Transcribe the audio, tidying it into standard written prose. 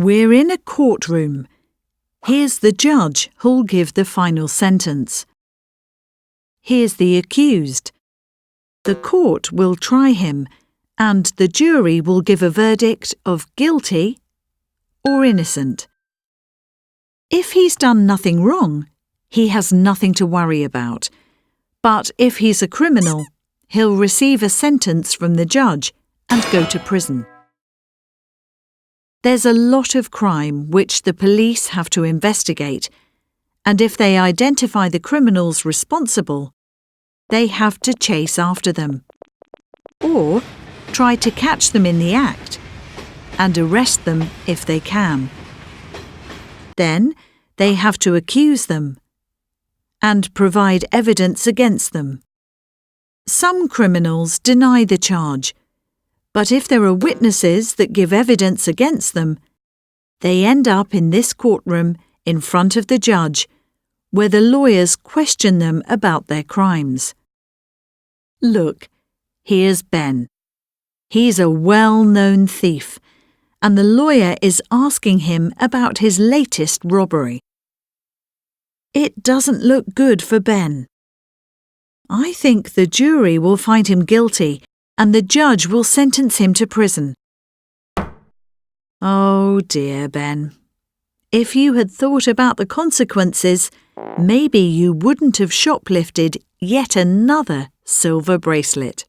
We're in a courtroom. Here's the judge who'll give the final sentence. Here's the accused. The court will try him, and the jury will give a verdict of guilty or innocent. If he's done nothing wrong, he has nothing to worry about. But if he's a criminal, he'll receive a sentence from the judge and go to prison. There's a lot of crime which the police have to investigate, and if they identify the criminals responsible, they have to chase after them, or try to catch them in the act, and arrest them if they can. Then they have to accuse them and provide evidence against them. Some criminals deny the charge, but if there are witnesses that give evidence against them, they end up in this courtroom in front of the judge, where the lawyers question them about their crimes. Look, here's Ben. He's a well-known thief, and the lawyer is asking him about his latest robbery. It doesn't look good for Ben. I think the jury will find him guilty and the judge will sentence him to prison. Oh dear, Ben. If you had thought about the consequences, maybe you wouldn't have shoplifted yet another silver bracelet.